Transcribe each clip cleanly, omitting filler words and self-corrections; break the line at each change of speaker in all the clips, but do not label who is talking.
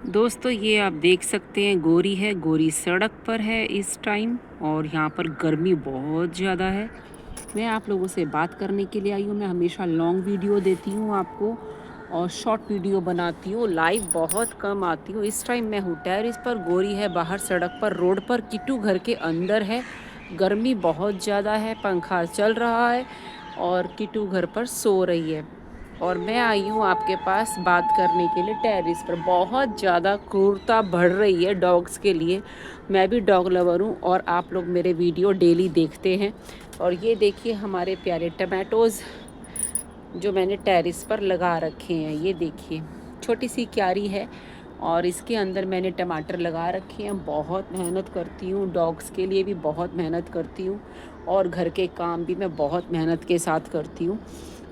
दोस्तों ये आप देख सकते हैं गोरी है। गोरी सड़क पर है इस टाइम और यहाँ पर गर्मी बहुत ज़्यादा है। मैं आप लोगों से बात करने के लिए आई हूँ। मैं हमेशा लॉन्ग वीडियो देती हूँ आपको और शॉर्ट वीडियो बनाती हूँ। लाइव बहुत कम आती हूँ। इस टाइम मैं हूँ टेरेस पर। गोरी है बाहर सड़क पर रोड पर। किट्टू घर के अंदर है। गर्मी बहुत ज़्यादा है, पंखा चल रहा है और किट्टू घर पर सो रही है। और मैं आई हूँ आपके पास बात करने के लिए टेरेस पर। बहुत ज़्यादा क्रूरता बढ़ रही है डॉग्स के लिए। मैं भी डॉग लवर हूँ और आप लोग मेरे वीडियो डेली देखते हैं। और ये देखिए हमारे प्यारे टमाटोज़ जो मैंने टेरेस पर लगा रखे हैं। ये देखिए छोटी सी क्यारी है और इसके अंदर मैंने टमाटर लगा रखे हैं। बहुत मेहनत करती हूँ, डॉग्स के लिए भी बहुत मेहनत करती हूँ और घर के काम भी मैं बहुत मेहनत के साथ करती हूँ।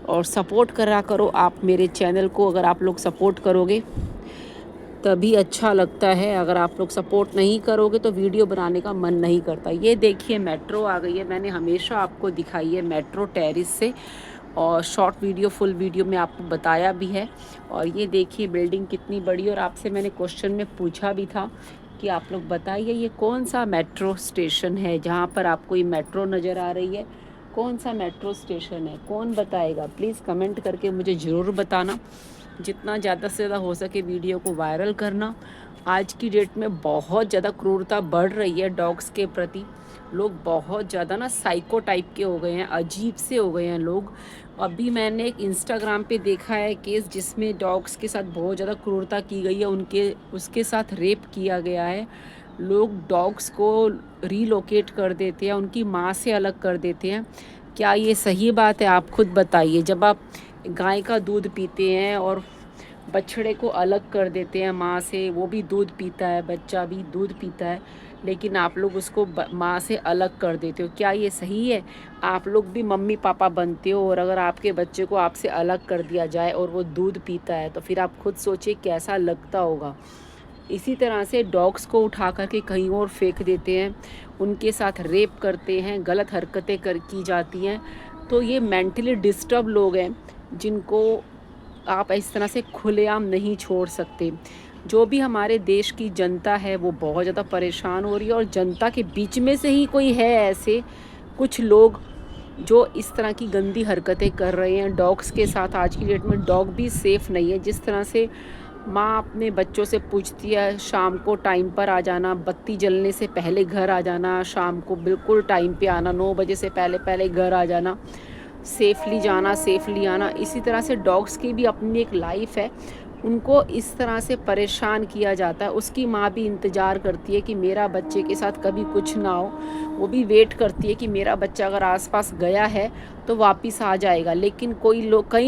और सपोर्ट करा करो आप मेरे चैनल को। अगर आप लोग सपोर्ट करोगे तभी अच्छा लगता है। अगर आप लोग सपोर्ट नहीं करोगे तो वीडियो बनाने का मन नहीं करता। ये देखिए मेट्रो आ गई है। मैंने हमेशा आपको दिखाई है मेट्रो टेरेस से और शॉर्ट वीडियो फुल वीडियो में आपको बताया भी है। और ये देखिए बिल्डिंग कितनी बड़ी। और आपसे मैंने क्वेश्चन में पूछा भी था कि आप लोग बताइए ये कौन सा मेट्रो स्टेशन है जहाँ पर आपको ये मेट्रो नज़र आ रही है। कौन सा मेट्रो स्टेशन है, कौन बताएगा? प्लीज़ कमेंट करके मुझे ज़रूर बताना। जितना ज़्यादा से ज़्यादा हो सके वीडियो को वायरल करना। आज की डेट में बहुत ज़्यादा क्रूरता बढ़ रही है डॉग्स के प्रति। लोग बहुत ज़्यादा ना साइको टाइप के हो गए हैं, अजीब से हो गए हैं लोग। अभी मैंने एक इंस्टाग्राम पे देखा है केस जिसमें डॉग्स के साथ बहुत ज़्यादा क्रूरता की गई है। उसके साथ रेप किया गया है। लोग डॉग्स को रीलोकेट कर देते हैं, उनकी माँ से अलग कर देते हैं। क्या ये सही बात है? आप खुद बताइए। जब आप गाय का दूध पीते हैं और बछड़े को अलग कर देते हैं माँ से, वो भी दूध पीता है, बच्चा भी दूध पीता है, लेकिन आप लोग उसको माँ से अलग कर देते हो। क्या ये सही है? आप लोग भी मम्मी पापा बनते हो और अगर आपके बच्चे को आपसे अलग कर दिया जाए और वो दूध पीता है तो फिर आप खुद सोचिए कैसा लगता होगा। इसी तरह से डॉग्स को उठा कर के कहीं और फेंक देते हैं, उनके साथ रेप करते हैं, गलत हरकतें की जाती हैं। तो ये मेंटली डिस्टर्ब लोग हैं जिनको आप इस तरह से खुलेआम नहीं छोड़ सकते। जो भी हमारे देश की जनता है वो बहुत ज़्यादा परेशान हो रही है और जनता के बीच में से ही कोई है ऐसे कुछ लोग जो इस तरह की गंदी हरकतें कर रहे हैं डॉग्स के साथ। आज की डेट में डॉग भी सेफ़ नहीं है। जिस तरह से माँ अपने बच्चों से पूछती है शाम को टाइम पर आ जाना, बत्ती जलने से पहले घर आ जाना, शाम को बिल्कुल टाइम पे आना, 9 बजे से पहले पहले घर आ जाना, सेफली जाना सेफली आना। इसी तरह से डॉग्स की भी अपनी एक लाइफ है। उनको इस तरह से परेशान किया जाता है। उसकी माँ भी इंतज़ार करती है कि मेरा बच्चे के साथ कभी कुछ ना हो। वो भी वेट करती है कि मेरा बच्चा अगर आसपास गया है तो वापस आ जाएगा। लेकिन कई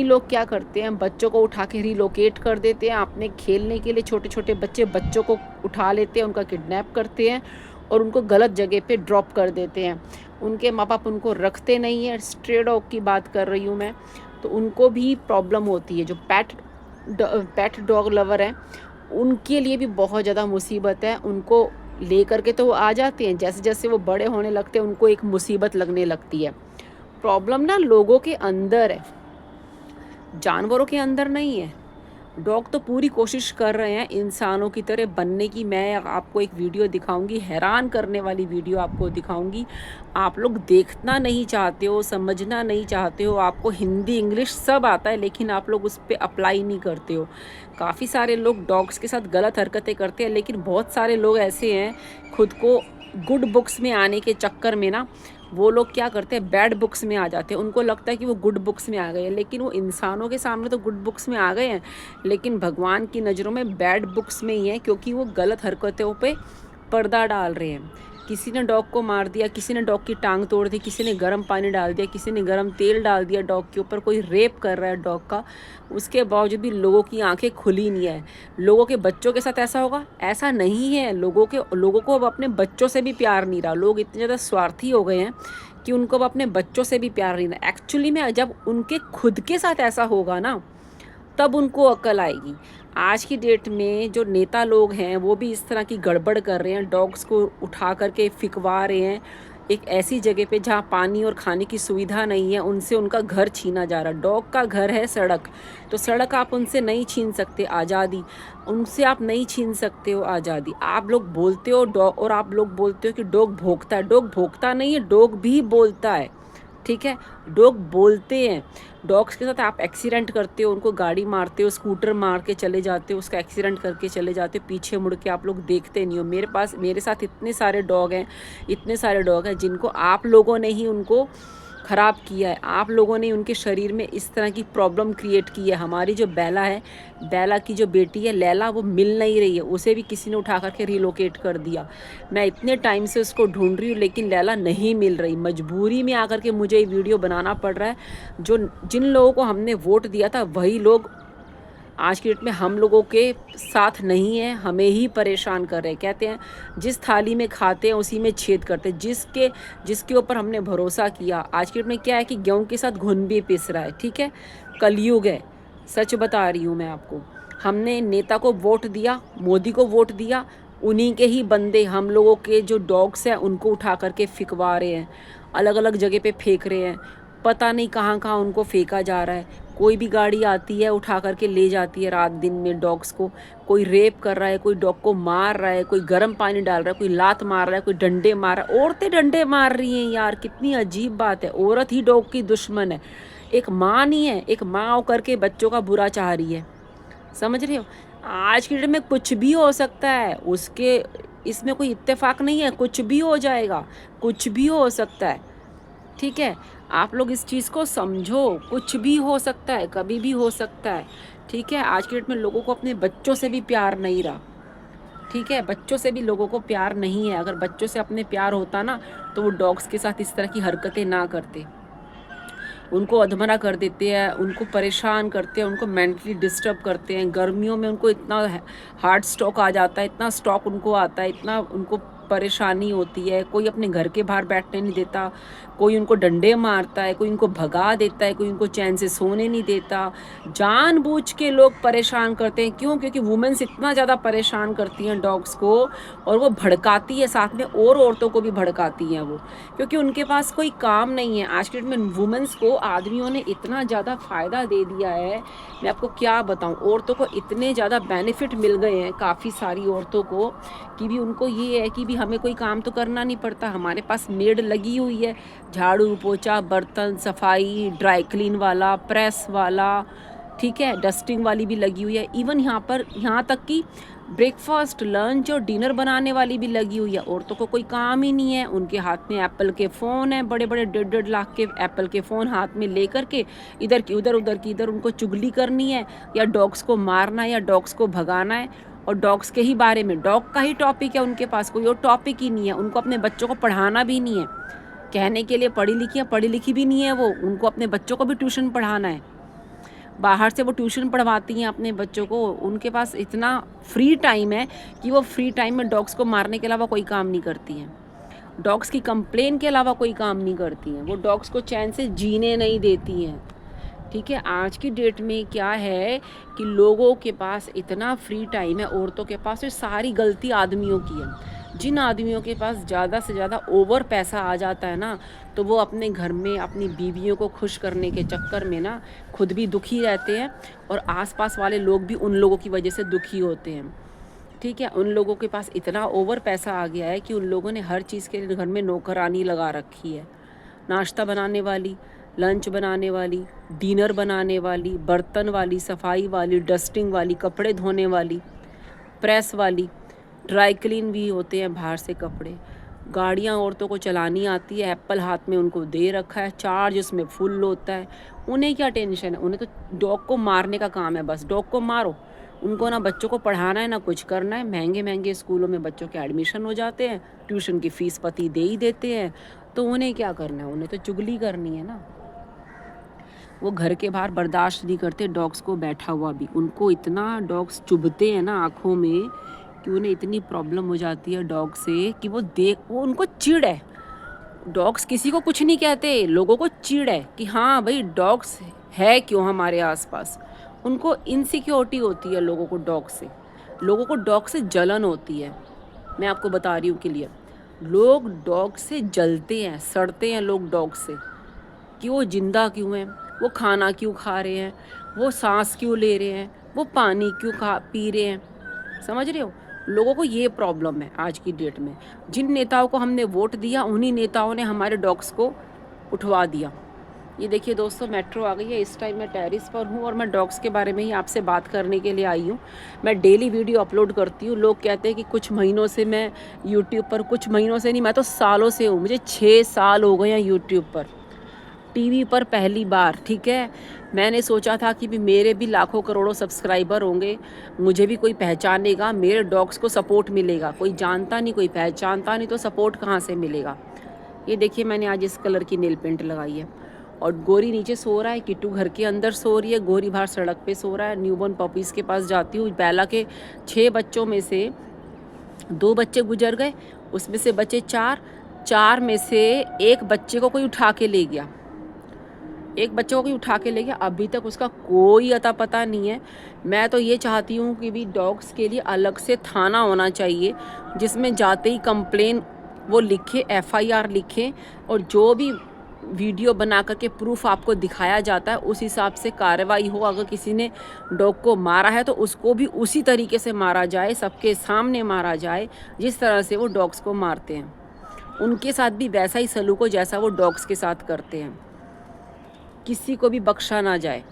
लोग क्या करते हैं, बच्चों को उठा के रिलोकेट कर देते हैं अपने खेलने के लिए। छोटे छोटे बच्चों को उठा लेते हैं, उनका किडनैप करते हैं और उनको गलत जगह पे ड्रॉप कर देते हैं। उनके माँ बाप उनको रखते नहीं हैं। स्ट्रे डॉग की बात कर रही हूँ मैं। तो उनको भी प्रॉब्लम होती है। जो पेट डॉग लवर हैं उनके लिए भी बहुत ज़्यादा मुसीबत है। उनको लेकर के तो वो आ जाते हैं, जैसे जैसे वो बड़े होने लगते हैं उनको एक मुसीबत लगने लगती है। प्रॉब्लम ना लोगों के अंदर है, जानवरों के अंदर नहीं है। डॉग तो पूरी कोशिश कर रहे हैं इंसानों की तरह बनने की। मैं आपको एक वीडियो दिखाऊंगी, हैरान करने वाली वीडियो आपको दिखाऊंगी। आप लोग देखना नहीं चाहते हो, समझना नहीं चाहते हो। आपको हिंदी इंग्लिश सब आता है लेकिन आप लोग उस पर अप्लाई नहीं करते हो। काफ़ी सारे लोग डॉग्स के साथ गलत हरकतें करते हैं लेकिन बहुत सारे लोग ऐसे हैं खुद को गुड बुक्स में आने के चक्कर में ना वो लोग क्या करते हैं, बैड बुक्स में आ जाते हैं। उनको लगता है कि वो गुड बुक्स में आ गए हैं, लेकिन वो इंसानों के सामने तो गुड बुक्स में आ गए हैं लेकिन भगवान की नज़रों में बैड बुक्स में ही है, क्योंकि वो गलत हरकतों पे पर्दा डाल रहे हैं। किसी ने डॉग को मार दिया, किसी ने डॉग की टांग तोड़ दी, किसी ने गर्म पानी डाल दिया, किसी ने गर्म तेल डाल दिया डॉग के ऊपर, कोई रेप कर रहा है डॉग का। उसके बावजूद भी लोगों की आंखें खुली नहीं है। लोगों के बच्चों के साथ ऐसा होगा? ऐसा नहीं है। लोगों को अब अपने बच्चों से भी प्यार नहीं रहा। लोग इतने ज़्यादा स्वार्थी हो गए हैं कि उनको अब अपने बच्चों से भी प्यार नहीं रहा। एक्चुअली में जब उनके खुद के साथ ऐसा होगा ना तब उनको अक्ल आएगी। आज की डेट में जो नेता लोग हैं वो भी इस तरह की गड़बड़ कर रहे हैं, डॉग्स को उठा करके फिकवा रहे हैं। एक ऐसी जगह पे जहाँ पानी और खाने की सुविधा नहीं है, उनसे उनका घर छीना जा रहा है। डॉग का घर है सड़क, तो सड़क आप उनसे नहीं छीन सकते आज़ादी, उनसे आप नहीं छीन सकते हो आज़ादी। आप लोग बोलते हो डॉग, और आप लोग बोलते हो कि डॉग भौंकता है। डॉग भौंकता नहीं है, डॉग भी बोलता है, ठीक है। डॉग बोलते हैं। डॉग्स के साथ आप एक्सीडेंट करते हो, उनको गाड़ी मारते हो, स्कूटर मार के चले जाते हो, उसका एक्सीडेंट करके चले जाते हो, पीछे मुड़ के आप लोग देखते नहीं हो। मेरे साथ इतने सारे डॉग हैं, इतने सारे डॉग हैं जिनको आप लोगों ने ही उनको ख़राब किया है। आप लोगों ने उनके शरीर में इस तरह की प्रॉब्लम क्रिएट की है। हमारी जो बेला है, बेला की जो बेटी है लैला, वो मिल नहीं रही है, उसे भी किसी ने उठा करके रिलोकेट कर दिया। मैं इतने टाइम से उसको ढूंढ रही हूँ, लेकिन लैला नहीं मिल रही। मजबूरी में आकर के मुझे ये वीडियो बनाना पड़ रहा है। जो जिन लोगों को हमने वोट दिया था वही लोग आज की डेट में हम लोगों के साथ नहीं है, हमें ही परेशान कर रहे हैं। कहते हैं जिस थाली में खाते हैं उसी में छेद करते हैं। जिसके ऊपर हमने भरोसा किया, आज की डेट में क्या है कि गेहूं के साथ घुन भी पिस रहा है, ठीक है। कलयुग है, सच बता रही हूँ मैं आपको। हमने नेता को वोट दिया, मोदी को वोट दिया, उन्हीं के ही बंदे हम लोगों के जो डॉग्स हैं उनको उठा करके फिकवा रहे हैं, अलग अलग जगह पे फेंक रहे हैं। पता नहीं कहाँ कहाँ उनको फेंका जा रहा है। कोई भी गाड़ी आती है उठा करके ले जाती है रात दिन में डॉग्स को। कोई रेप कर रहा है, कोई डॉग को मार रहा है, कोई गर्म पानी डाल रहा है, कोई लात मार रहा है, कोई डंडे मार रहा है। औरतें डंडे मार रही हैं यार, कितनी अजीब बात है। औरत ही डॉग की दुश्मन है। एक माँ नहीं है, एक माँ होकर के बच्चों का बुरा चाह रही है, समझ रहे हो। आज की डेट में कुछ भी हो सकता है, उसके इसमें कोई इत्तेफाक नहीं है, कुछ भी हो जाएगा, कुछ भी हो सकता है, ठीक है। आप लोग इस चीज़ को समझो, कुछ भी हो सकता है, कभी भी हो सकता है, ठीक है। आज की डेट में लोगों को अपने बच्चों से भी प्यार नहीं रहा, ठीक है। बच्चों से भी लोगों को प्यार नहीं है। अगर बच्चों से अपने प्यार होता ना, तो वो डॉग्स के साथ इस तरह की हरकतें ना करते। उनको अधमरा कर देते हैं, उनको परेशान करते हैं, उनको मेंटली डिस्टर्ब करते हैं। गर्मियों में उनको इतना हार्ट स्ट्रोक आ जाता है, इतना स्ट्रोक उनको आता है, इतना उनको परेशानी होती है। कोई अपने घर के बाहर बैठने नहीं देता, कोई उनको डंडे मारता है, कोई उनको भगा देता है, कोई उनको चैन से सोने नहीं देता। जानबूझ के लोग परेशान करते हैं। क्यों? क्योंकि वुमेन्स इतना ज़्यादा परेशान करती हैं डॉग्स को, और वो भड़काती है, साथ में और औरतों को भी भड़काती हैं वो, क्योंकि उनके पास कोई काम नहीं है। आज के डेट में वुमेन्स को आदमियों ने इतना ज़्यादा फ़ायदा दे दिया है, मैं आपको क्या बताऊं। औरतों को इतने ज़्यादा बेनिफिट मिल गए हैं, काफ़ी सारी औरतों को, कि भी उनको ये है कि भी हमें कोई काम तो करना नहीं पड़ता। हमारे पास मेड लगी हुई है, झाड़ू पोछा, बर्तन सफाई, ड्राई क्लीन वाला, प्रेस वाला, ठीक है, डस्टिंग वाली भी लगी हुई है। इवन यहाँ तक कि ब्रेकफास्ट, लंच और डिनर बनाने वाली भी लगी हुई है। औरतों को कोई काम ही नहीं है। उनके हाथ में एप्पल के फ़ोन हैं, बड़े बड़े 1.5 लाख के एप्पल के फ़ोन हाथ में ले करके इधर की उधर, उधर की इधर उनको चुगली करनी है, या डॉग्स को मारना है, या डॉग्स को भगाना है। और डॉग्स के ही बारे में, डॉग का ही टॉपिक है उनके पास, कोई और टॉपिक ही नहीं है। उनको अपने बच्चों को पढ़ाना भी नहीं है। कहने के लिए पढ़ी लिखी भी नहीं है वो, उनको अपने बच्चों को भी ट्यूशन पढ़ाना है। बाहर से वो ट्यूशन पढ़वाती हैं अपने बच्चों को। उनके पास इतना फ्री टाइम है कि वो फ्री टाइम में डॉग्स को मारने के अलावा कोई काम नहीं करती हैं। डॉग्स की कंप्लेन के अलावा कोई काम नहीं करती हैं। वो डॉग्स को चैन से जीने नहीं देती हैं, ठीक है। आज की डेट में क्या है कि लोगों के पास इतना फ्री टाइम है, औरतों के पास, तो सारी गलती आदमियों की है। जिन आदमियों के पास ज़्यादा से ज़्यादा ओवर पैसा आ जाता है ना, तो वो अपने घर में अपनी बीवियों को खुश करने के चक्कर में ना खुद भी दुखी रहते हैं, और आसपास वाले लोग भी उन लोगों की वजह से दुखी होते हैं, ठीक है। उन लोगों के पास इतना ओवर पैसा आ गया है कि उन लोगों ने हर चीज़ के लिए घर में नौकरानी लगा रखी है। नाश्ता बनाने वाली, लंच बनाने वाली, डिनर बनाने वाली, बर्तन वाली, सफाई वाली, डस्टिंग वाली, कपड़े धोने वाली, प्रेस वाली, ड्राई क्लीन भी होते हैं बाहर से कपड़े। गाड़ियाँ औरतों को चलानी आती है, एप्पल हाथ में उनको दे रखा है, चार्ज उसमें फुल होता है। उन्हें क्या टेंशन है? उन्हें तो डॉग को मारने का काम है, बस डॉग को मारो। उनको ना बच्चों को पढ़ाना है, ना कुछ करना है। महंगे महंगे स्कूलों में बच्चों के एडमिशन हो जाते हैं, ट्यूशन की फ़ीस पति दे ही देते हैं। तो उन्हें क्या करना है? उन्हें तो चुगली करनी है ना। वो घर के बाहर बर्दाश्त नहीं करते डॉग्स को बैठा हुआ भी। उनको इतना डॉग्स चुभते हैं ना आँखों में, कि उन्हें इतनी प्रॉब्लम हो जाती है डॉग से कि वो उनको चिढ़ है। डॉग्स किसी को कुछ नहीं कहते, लोगों को चिढ़ है कि हाँ भाई डॉग्स है क्यों हमारे आसपास। उनको इनसिक्योरिटी होती है लोगों को डॉग से, लोगों को डॉग से जलन होती है। मैं आपको बता रही हूँ क्लियर। लोग डॉग से जलते हैं, सड़ते हैं लोग डॉग से कि वो ज़िंदा क्यों है, वो खाना क्यों खा रहे हैं, वो सांस क्यों ले रहे हैं, वो पानी क्यों खा पी रहे हैं। समझ रहे हो? लोगों को ये प्रॉब्लम है आज की डेट में। जिन नेताओं को हमने वोट दिया उन्हीं नेताओं ने हमारे डॉग्स को उठवा दिया। ये देखिए दोस्तों, मेट्रो आ गई है। इस टाइम मैं टेरेस पर हूँ और मैं डॉग्स के बारे में ही आपसे बात करने के लिए आई हूँ। मैं डेली वीडियो अपलोड करती हूँ। लोग कहते हैं कि कुछ महीनों से मैं यूट्यूब पर, कुछ महीनों से नहीं, मैं तो सालों से हूँ। मुझे 6 साल हो गए हैं यूट्यूब पर, टीवी पर पहली बार। ठीक है, मैंने सोचा था कि भी मेरे भी लाखों करोड़ों सब्सक्राइबर होंगे, मुझे भी कोई पहचानेगा, मेरे डॉग्स को सपोर्ट मिलेगा। कोई जानता नहीं, कोई पहचानता नहीं, तो सपोर्ट कहाँ से मिलेगा। ये देखिए, मैंने आज इस कलर की नेल पेंट लगाई है। और गोरी नीचे सो रहा है, किट्टू घर के अंदर सो रही है, गोरी बाहर सड़क पे सो रहा है। न्यूबॉर्न पपीज़ के पास जाती हूँ। बेला के 6 बच्चों में से 2 बच्चे गुजर गए, उसमें से बचे 4। 4 में से एक बच्चे को कोई उठा के ले गया, एक बच्चे को कोई उठा के ले गया। अभी तक उसका कोई अता पता नहीं है। मैं तो ये चाहती हूँ कि भी डॉग्स के लिए अलग से थाना होना चाहिए, जिसमें जाते ही कंप्लेन वो लिखे, एफआईआर लिखें, और जो भी वीडियो बना करके प्रूफ आपको दिखाया जाता है उस हिसाब से कार्रवाई हो। अगर किसी ने डॉग को मारा है तो उसको भी उसी तरीके से मारा जाए, सबके सामने मारा जाए जिस तरह से वो डॉग्स को मारते हैं। उनके साथ भी वैसा ही सलूक हो जैसा वो डॉग्स के साथ करते हैं। किसी को भी बख्शा ना जाए।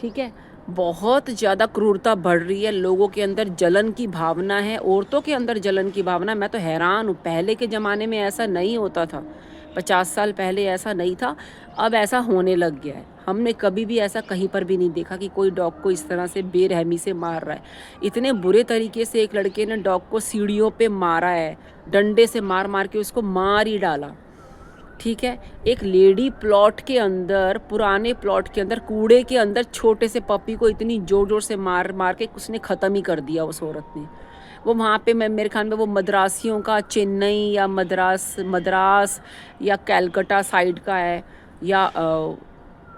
ठीक है, बहुत ज़्यादा क्रूरता बढ़ रही है, लोगों के अंदर जलन की भावना है, औरतों के अंदर जलन की भावना। मैं तो हैरान हूँ, पहले के ज़माने में ऐसा नहीं होता था, 50 साल पहले ऐसा नहीं था, अब ऐसा होने लग गया है। हमने कभी भी ऐसा कहीं पर भी नहीं देखा कि कोई डॉग को इस तरह से बेरहमी से मार रहा है। इतने बुरे तरीके से एक लड़के ने डॉग को सीढ़ियों पे मारा है, डंडे से मार मार के उसको मार ही डाला। ठीक है, एक लेडी प्लॉट के अंदर, पुराने प्लॉट के अंदर, कूड़े के अंदर छोटे से पपी को इतनी जोर जोर से मार मार के उसने ख़त्म ही कर दिया उस औरत ने। वो वहाँ पे, मैं मेरे ख्याल में वो मद्रासियों का, चेन्नई या मद्रास या कैलकटा साइड का है, या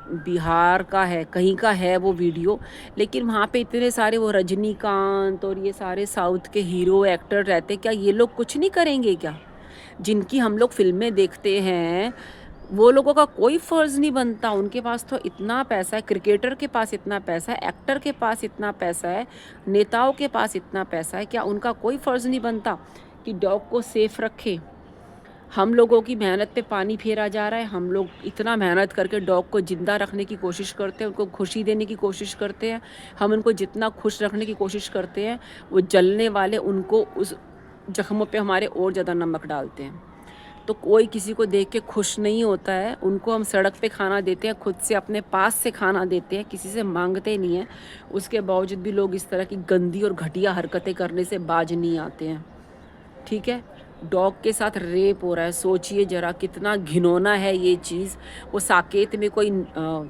बिहार का है, कहीं का है वो वीडियो। लेकिन वहाँ पे इतने सारे वो रजनीकांत और ये सारे साउथ के हीरो एक्टर रहते, क्या ये लोग कुछ नहीं करेंगे क्या? जिनकी हम लोग फिल्में देखते हैं, वो लोगों का कोई फ़र्ज़ नहीं बनता। उनके पास तो इतना पैसा है, क्रिकेटर के पास इतना पैसा है, एक्टर के पास इतना पैसा है, नेताओं के पास इतना पैसा है, क्या उनका कोई फ़र्ज़ नहीं बनता कि डॉग को सेफ़ रखें? हम लोगों की मेहनत पे पानी फेरा जा रहा है। हम लोग इतना मेहनत करके डॉग को ज़िंदा रखने की कोशिश करते हैं, उनको खुशी देने की कोशिश करते हैं। हम उनको जितना खुश रखने की कोशिश करते हैं, वो जलने वाले उनको उस ज़ख्मों पे हमारे और ज़्यादा नमक डालते हैं। तो कोई किसी को देख के खुश नहीं होता है। उनको हम सड़क पे खाना देते हैं, खुद से अपने पास से खाना देते हैं, किसी से मांगते नहीं हैं। उसके बावजूद भी लोग इस तरह की गंदी और घटिया हरकतें करने से बाज नहीं आते हैं। ठीक है, डॉग के साथ रेप हो रहा है, सोचिए ज़रा कितना घिनौना है ये चीज़। वो साकेत में कोई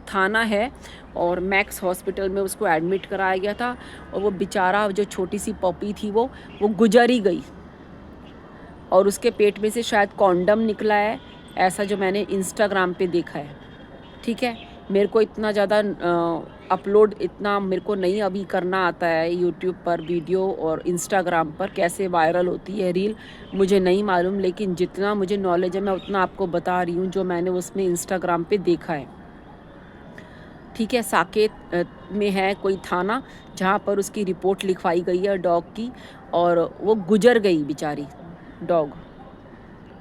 थाना है और मैक्स हॉस्पिटल में उसको एडमिट कराया गया था, और वो बेचारा जो छोटी सी पपी थी वो गुजर ही गई, और उसके पेट में से शायद कॉन्डम निकला है, ऐसा जो मैंने इंस्टाग्राम पे देखा है। ठीक है, मेरे को इतना ज़्यादा अपलोड इतना मेरे को नहीं अभी करना आता है यूट्यूब पर वीडियो, और इंस्टाग्राम पर कैसे वायरल होती है रील मुझे नहीं मालूम, लेकिन जितना मुझे नॉलेज है मैं उतना आपको बता रही हूँ, जो मैंने उसमें इंस्टाग्राम पे देखा है। ठीक है, साकेत में है कोई थाना जहाँ पर उसकी रिपोर्ट लिखवाई गई है डॉग की, और वो गुजर गई बेचारी डॉग।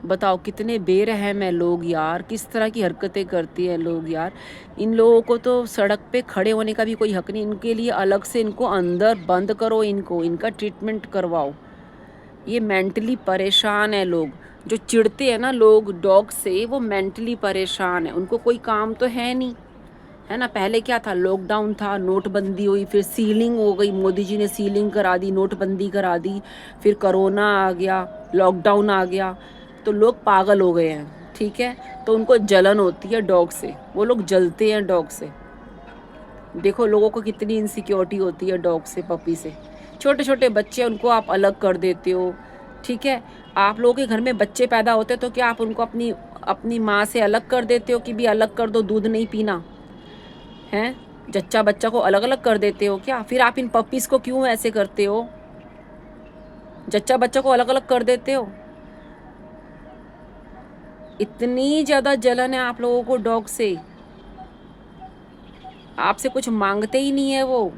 बताओ कितने बेरहम है लोग यार, किस तरह की हरकतें करते हैं लोग यार। इन लोगों को तो सड़क पे खड़े होने का भी कोई हक नहीं। इनके लिए अलग से इनको अंदर बंद करो, इनको इनका ट्रीटमेंट करवाओ। ये मेंटली परेशान है लोग, जो चिढ़ते हैं ना लोग डॉग से, वो मेंटली परेशान है, उनको कोई काम तो है नहीं, है ना। पहले क्या था, लॉकडाउन था, नोटबंदी हुई, फिर सीलिंग हो गई, मोदी जी ने सीलिंग करा दी, नोटबंदी करा दी, फिर कोरोना आ गया, लॉकडाउन आ गया, तो लोग पागल हो गए हैं। ठीक है, तो उनको जलन होती है डॉग से, वो लोग जलते हैं डॉग से। देखो लोगों को कितनी इनसिक्योरिटी होती है डॉग से, पपी से। छोटे छोटे बच्चे, उनको आप अलग कर देते हो। ठीक है, आप लोगों के घर में बच्चे पैदा होते तो क्या आप उनको अपनी अपनी माँ से अलग कर देते हो कि भी अलग कर दो, दूध नहीं पीना हैं? जच्चा बच्चा को अलग अलग कर देते हो क्या? फिर आप इन पपीज़ को क्यों ऐसे करते हो? जच्चा बच्चा को अलग अलग कर देते हो। इतनी ज़्यादा जलन है आप लोगों को डॉग से, आपसे कुछ मांगते ही नहीं है वो।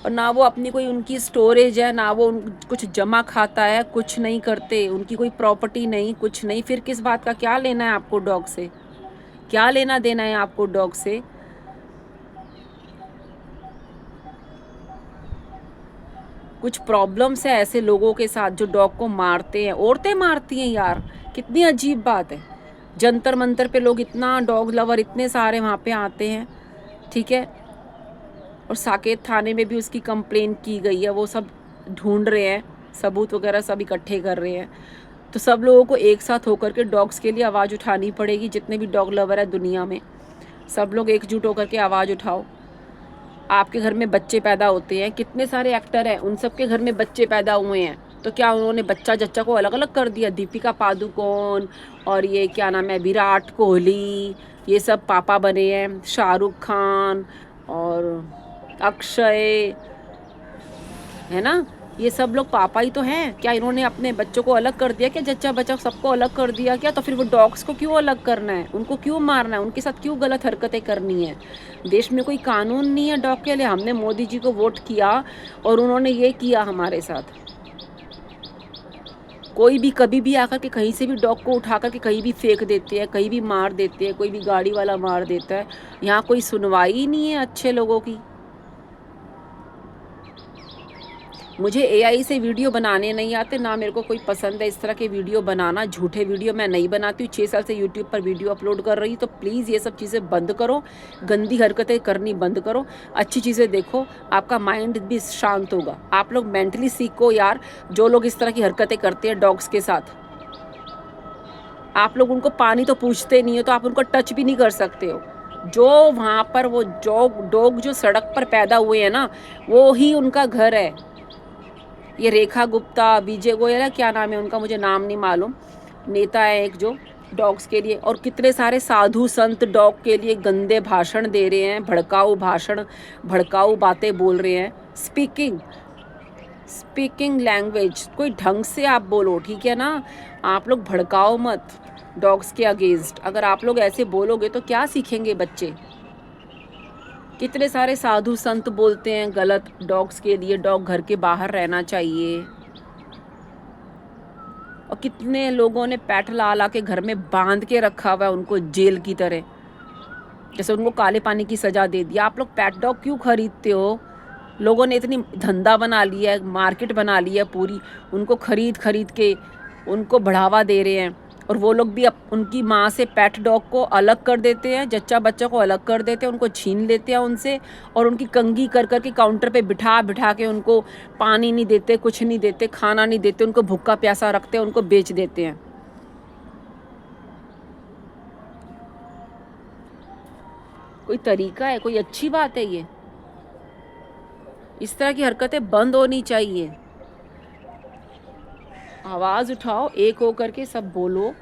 और ना वो अपनी कोई उनकी स्टोरेज है, ना वो कुछ जमा खाता है, कुछ नहीं करते, उनकी कोई प्रॉपर्टी नहीं, कुछ नहीं। फिर किस बात का क्या लेना है आपको डॉग से? क्या लेना देना है आपको डॉग से? कुछ प्रॉब्लम्स है ऐसे लोगों के साथ जो डॉग को मारते हैं। औरतें मारती हैं यार, कितनी अजीब बात है। जंतर मंतर पे लोग इतना डॉग लवर इतने सारे वहाँ पे आते हैं, ठीक है। और साकेत थाने में भी उसकी कंप्लेन की गई है, वो सब ढूंढ रहे हैं, सबूत वगैरह सब इकट्ठे कर रहे हैं। तो सब लोगों को एक साथ होकर के डॉग्स के लिए आवाज़ उठानी पड़ेगी। जितने भी डॉग लवर है दुनिया में, सब लोग एकजुट होकर के आवाज़ उठाओ। आपके घर में बच्चे पैदा होते हैं, कितने सारे एक्टर हैं, उन सब के घर में बच्चे पैदा हुए हैं, तो क्या उन्होंने बच्चा जच्चा को अलग अलग कर दिया? दीपिका पादुकोण और ये क्या नाम है, विराट कोहली, ये सब पापा बने हैं। शाहरुख खान और अक्षय, है ना, ये सब लोग पापा ही तो हैं। क्या इन्होंने अपने बच्चों को अलग कर दिया? क्या जच्चा बच्चा सबको अलग कर दिया क्या? तो फिर वो डॉग्स को क्यों अलग करना है? उनको क्यों मारना है? उनके साथ क्यों गलत हरकतें करनी है? देश में कोई कानून नहीं है डॉग के लिए। हमने मोदी जी को वोट किया और उन्होंने ये किया हमारे साथ। कोई भी कभी भी आकर के कहीं से भी डॉग को उठा करके कहीं भी फेंक देते हैं, कहीं भी मार देते हैं, कोई भी गाड़ी वाला मार देता है। यहाँ कोई सुनवाई ही नहीं है अच्छे लोगों की। मुझे एआई से वीडियो बनाने नहीं आते, ना मेरे को कोई पसंद है इस तरह के वीडियो बनाना। झूठे वीडियो मैं नहीं बनाती हूँ। 6 साल से यूट्यूब पर वीडियो अपलोड कर रही, तो प्लीज़ ये सब चीज़ें बंद करो, गंदी हरकतें करनी बंद करो, अच्छी चीज़ें देखो, आपका माइंड भी शांत होगा। आप लोग मेंटली सीखो यार, जो लोग इस तरह की हरकतें करते हैं डॉग्स के साथ। आप लोग उनको पानी तो पूछते नहीं हो, तो आप उनको टच भी नहीं कर सकते हो। जो वहाँ पर वो डॉग जो सड़क पर पैदा हुए हैं ना, वो ही उनका घर है। ये रेखा गुप्ता, विजय गोयल, क्या नाम है उनका, मुझे नाम नहीं मालूम, नेता है एक जो डॉग्स के लिए। और कितने सारे साधु संत डॉग के लिए गंदे भाषण दे रहे हैं, भड़काऊ भाषण, भड़काऊ बातें बोल रहे हैं। स्पीकिंग लैंग्वेज कोई ढंग से आप बोलो, ठीक है ना। आप लोग भड़काओ मत डॉग्स के अगेंस्ट। अगर आप लोग ऐसे बोलोगे तो क्या सीखेंगे बच्चे? कितने सारे साधु संत बोलते हैं गलत डॉग्स के लिए, डॉग घर के बाहर रहना चाहिए। और कितने लोगों ने पैट ला ला के घर में बांध के रखा हुआ है उनको जेल की तरह, जैसे उनको काले पानी की सजा दे दिया। आप लोग पैट डॉग क्यों खरीदते हो? लोगों ने इतनी धंधा बना लिया है, मार्केट बना लिया है पूरी, उनको खरीद खरीद के उनको बढ़ावा दे रहे हैं। और वो लोग भी उनकी माँ से पैट डॉग को अलग कर देते हैं, जच्चा बच्चा को अलग कर देते हैं, उनको छीन लेते हैं उनसे, और उनकी कंघी कर कर के काउंटर पे बिठा बिठा के उनको पानी नहीं देते, कुछ नहीं देते, खाना नहीं देते, उनको भूखा प्यासा रखते हैं, उनको बेच देते हैं। कोई तरीका है? कोई अच्छी बात है ये? इस तरह की हरकतें बंद होनी चाहिए। आवाज़ उठाओ, एक होकर के सब बोलो,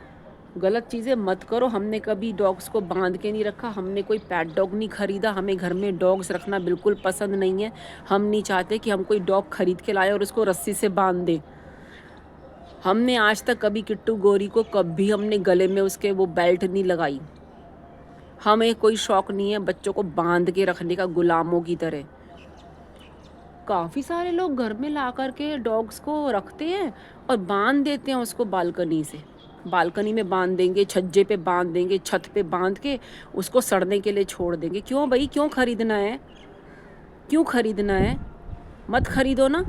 गलत चीज़ें मत करो। हमने कभी डॉग्स को बांध के नहीं रखा, हमने कोई पैट डॉग नहीं ख़रीदा, हमें घर में डॉग्स रखना बिल्कुल पसंद नहीं है। हम नहीं चाहते कि हम कोई डॉग ख़रीद के लाए और उसको रस्सी से बांध दें। हमने आज तक कभी किट्टू गोरी को कभी हमने गले में उसके वो बेल्ट नहीं लगाई। हमें कोई शौक़ नहीं है बच्चों को बांध के रखने का गुलामों की तरह। काफ़ी सारे लोग घर में ला कर के डॉग्स को रखते हैं और बांध देते हैं उसको बालकनी से। बालकनी में बांध देंगे, छज्जे पे बांध देंगे, छत पे बांध के उसको सड़ने के लिए छोड़ देंगे। क्यों भाई, क्यों ख़रीदना है? क्यों ख़रीदना है? मत ख़रीदो ना।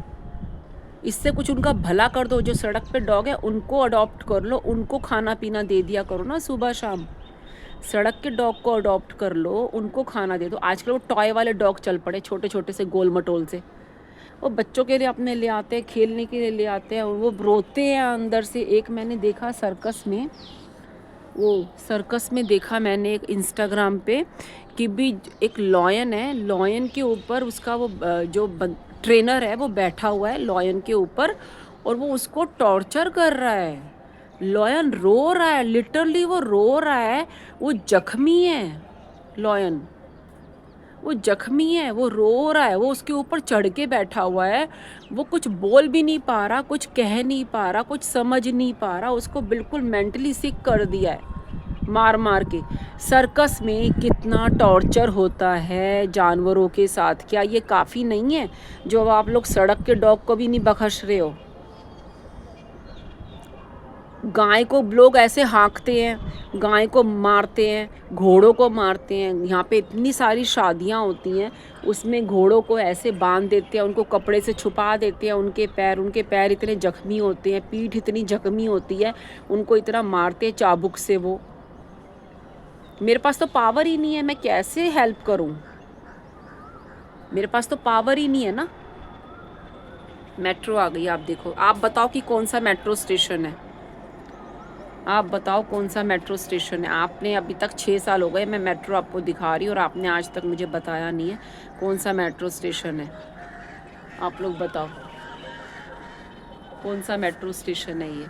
इससे कुछ उनका भला कर दो। जो सड़क पे डॉग है उनको अडॉप्ट कर लो, उनको खाना पीना दे दिया करो ना सुबह शाम। सड़क के डॉग को अडॉप्ट कर लो, उनको खाना दे दो। आजकल वो टॉय वाले डॉग चल पड़े, छोटे छोटे से गोल मटोल से। वो बच्चों के लिए अपने ले आते हैं, खेलने के लिए ले आते हैं, और वो रोते हैं अंदर से। एक मैंने देखा सर्कस में, वो सर्कस में देखा मैंने एक इंस्टाग्राम पे कि भी एक लॉयन है, लॉयन के ऊपर उसका वो जो ट्रेनर है वो बैठा हुआ है लॉयन के ऊपर, और वो उसको टॉर्चर कर रहा है। लॉयन रो रहा है, लिटरली वो रो रहा है, वो जख्मी है लॉयन। वो जख्मी है, वो रो रहा है, वो उसके ऊपर चढ़ के बैठा हुआ है, वो कुछ बोल भी नहीं पा रहा, कुछ कह नहीं पा रहा, कुछ समझ नहीं पा रहा, उसको बिल्कुल मेंटली सिक कर दिया है मार मार के। सर्कस में कितना टॉर्चर होता है जानवरों के साथ, क्या ये काफ़ी नहीं है जो आप लोग सड़क के डॉग को भी नहीं बख्श रहे हो? गाय को लोग ऐसे हाँकते हैं, गाय को मारते हैं, घोड़ों को मारते हैं। यहाँ पे इतनी सारी शादियाँ होती हैं, उसमें घोड़ों को ऐसे बांध देते हैं, उनको कपड़े से छुपा देते हैं, उनके पैर इतने जख्मी होते हैं, पीठ इतनी जख्मी होती है, उनको इतना मारते हैं चाबुक से। वो मेरे पास तो पावर ही नहीं है, मैं कैसे हेल्प करूं? मेरे पास तो पावर ही नहीं है ना। मेट्रो आ गई, आप देखो। आप बताओ कि कौन सा मेट्रो स्टेशन है? आप बताओ कौन सा मेट्रो स्टेशन है? आपने अभी तक 6 साल हो गए मैं मेट्रो आपको दिखा रही हूँ और आपने आज तक मुझे बताया नहीं है कौन सा मेट्रो स्टेशन है। आप लोग बताओ कौन सा मेट्रो स्टेशन है ये?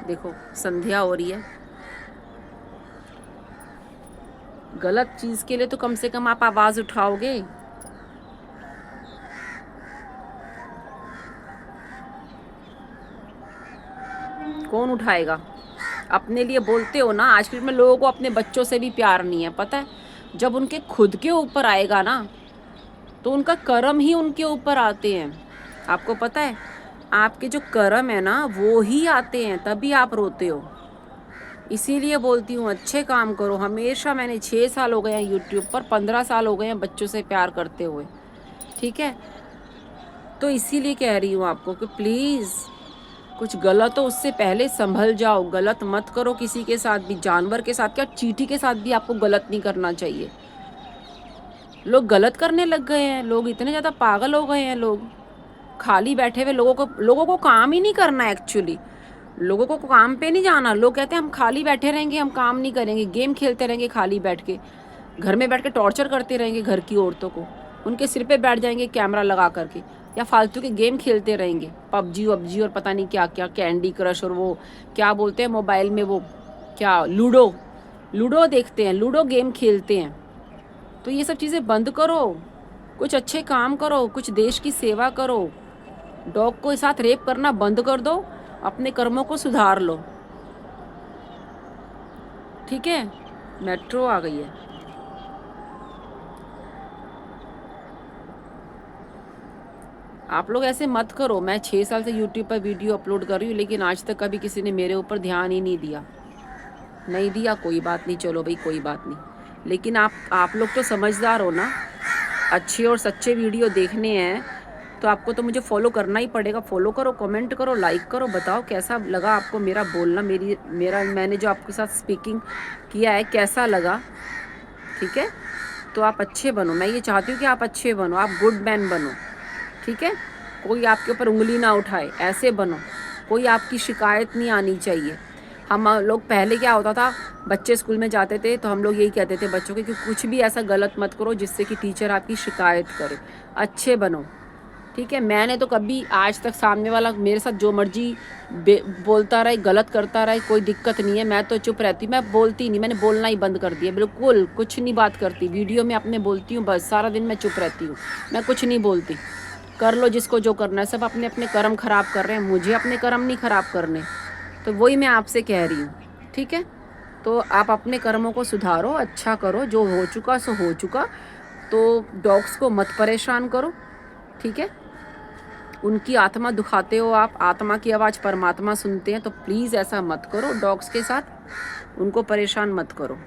देखो संध्या हो रही है। गलत चीज़ के लिए तो कम से कम आप आवाज़ उठाओगे। कौन उठाएगा? अपने लिए बोलते हो ना। आजकल में लोगों को अपने बच्चों से भी प्यार नहीं है, पता है? जब उनके खुद के ऊपर आएगा ना तो उनका कर्म ही उनके ऊपर आते हैं। आपको पता है? आपके जो कर्म है ना वो ही आते हैं, तभी आप रोते हो। इसीलिए बोलती हूँ अच्छे काम करो हमेशा। मैंने 6 साल हो गए हैं यूट्यूब पर, 15 साल हो गए हैं बच्चों से प्यार करते हुए, ठीक है? तो इसीलिए कह रही हूँ आपको कि प्लीज़ कुछ गलत हो उससे पहले संभल जाओ। गलत मत करो किसी के साथ भी, जानवर के साथ क्या, चींटी के साथ भी आपको गलत नहीं करना चाहिए। लोग गलत करने लग गए हैं, लोग इतने ज़्यादा पागल हो गए हैं। लोग खाली बैठे हुए, लोगों को काम ही नहीं करना। एक्चुअली लोगों को काम पे नहीं जाना। लोग कहते हैं हम खाली बैठे रहेंगे, हम काम नहीं करेंगे, गेम खेलते रहेंगे खाली बैठ के, घर में बैठ के टॉर्चर करते रहेंगे घर की औरतों को, उनके सिर पे बैठ जाएंगे कैमरा लगा करके, या फालतू के गेम खेलते रहेंगे, पबजी वबजी और पता नहीं क्या क्या, कैंडी क्रश और वो क्या बोलते हैं मोबाइल में, वो क्या, लूडो, लूडो देखते हैं, लूडो गेम खेलते हैं। तो ये सब चीज़ें बंद करो, कुछ अच्छे काम करो, कुछ देश की सेवा करो। डॉग को साथ रेप करना बंद कर दो, अपने कर्मों को सुधार लो, ठीक है? मेट्रो आ गई है। आप लोग ऐसे मत करो। मैं 6 साल से यूट्यूब पर वीडियो अपलोड कर रही हूँ, लेकिन आज तक कभी किसी ने मेरे ऊपर ध्यान ही नहीं दिया। नहीं दिया, कोई बात नहीं, चलो भाई कोई बात नहीं। लेकिन आप लोग तो समझदार हो ना। अच्छे और सच्चे वीडियो देखने हैं तो आपको तो मुझे फॉलो करना ही पड़ेगा। फॉलो करो, कमेंट करो, लाइक करो, बताओ कैसा लगा आपको मेरा बोलना, मैंने जो आपके साथ स्पीकिंग किया है कैसा लगा, ठीक है? तो आप अच्छे बनो, मैं ये चाहती हूँ कि आप अच्छे बनो, आप गुड मैन बनो, ठीक है? कोई आपके ऊपर उंगली ना उठाए, ऐसे बनो। कोई आपकी शिकायत नहीं आनी चाहिए। हम लोग पहले क्या होता था, बच्चे स्कूल में जाते थे तो हम लोग यही कहते थे बच्चों के कि कुछ भी ऐसा गलत मत करो जिससे कि टीचर आपकी शिकायत करे। अच्छे बनो, ठीक है? मैंने तो कभी आज तक सामने वाला मेरे साथ जो मर्जी बोलता रहे, गलत करता रहे, कोई दिक्कत नहीं है, मैं तो चुप रहती, मैं बोलती नहीं। मैंने बोलना ही बंद कर दिया, बिल्कुल कुछ नहीं बात करती। वीडियो में अपने बोलती हूँ बस, सारा दिन मैं चुप रहती हूँ, मैं कुछ नहीं बोलती। कर लो जिसको जो करना है, सब अपने अपने कर्म खराब कर रहे हैं, मुझे अपने कर्म नहीं खराब करने। तो वही मैं आपसे कह रही हूँ, ठीक है? तो आप अपने कर्मों को सुधारो, अच्छा करो, जो हो चुका सो हो चुका। तो डॉग्स को मत परेशान करो, ठीक है? उनकी आत्मा दुखाते हो आप, आत्मा की आवाज़ परमात्मा सुनते हैं, तो प्लीज़ ऐसा मत करो डॉग्स के साथ, उनको परेशान मत करो।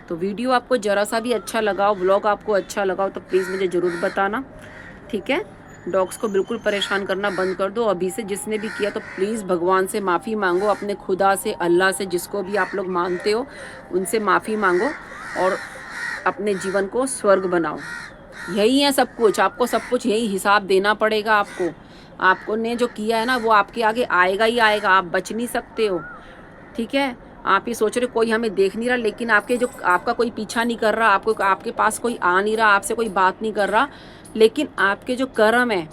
तो वीडियो आपको ज़रा सा भी अच्छा लगा हो, व्लॉग आपको अच्छा लगा हो तो प्लीज़ मुझे ज़रूर बताना, ठीक है? डॉग्स को बिल्कुल परेशान करना बंद कर दो अभी से। जिसने भी किया तो प्लीज़ भगवान से माफ़ी मांगो, अपने खुदा से, अल्लाह से, जिसको भी आप लोग मानते हो उनसे माफ़ी मांगो और अपने जीवन को स्वर्ग बनाओ। यही है सब कुछ, आपको सब कुछ यही हिसाब देना पड़ेगा आपको। आपको ने जो किया है ना वो आपके आगे आएगा ही आएगा, आप बच नहीं सकते हो, ठीक है? आप ही सोच रहे कोई हमें देख नहीं रहा, लेकिन आपका कोई पीछा नहीं कर रहा, आपके पास कोई आ नहीं रहा, आपसे कोई बात नहीं कर रहा, लेकिन आपके जो कर्म है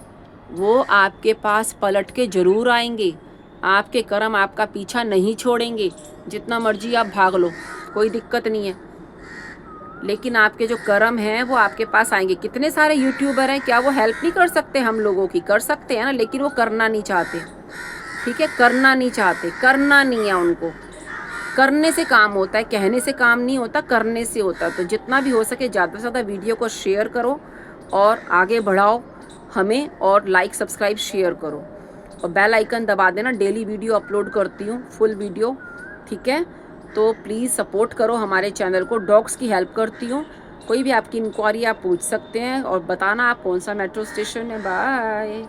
वो आपके पास पलट के ज़रूर आएंगे। आपके कर्म आपका पीछा नहीं छोड़ेंगे, जितना मर्जी आप भाग लो, कोई दिक्कत नहीं है, लेकिन आपके जो कर्म हैं वो आपके पास आएंगे। कितने सारे यूट्यूबर हैं, क्या वो हेल्प नहीं कर सकते हम लोगों की? कर सकते हैं ना, लेकिन वो करना नहीं चाहते। ठीक है, करना नहीं चाहते, करना नहीं है उनको। करने से काम होता है, कहने से काम नहीं होता, करने से होता है। तो जितना भी हो सके ज़्यादा से ज़्यादा वीडियो को शेयर करो और आगे बढ़ाओ हमें, और लाइक सब्सक्राइब शेयर करो और बेल आइकन दबा देना। डेली वीडियो अपलोड करती हूँ, फुल वीडियो। ठीक है, तो प्लीज़ सपोर्ट करो हमारे चैनल को। डॉग्स की हेल्प करती हूँ, कोई भी आपकी इंक्वायरी आप पूछ सकते हैं और बताना आप कौन सा मेट्रो स्टेशन है। बाय।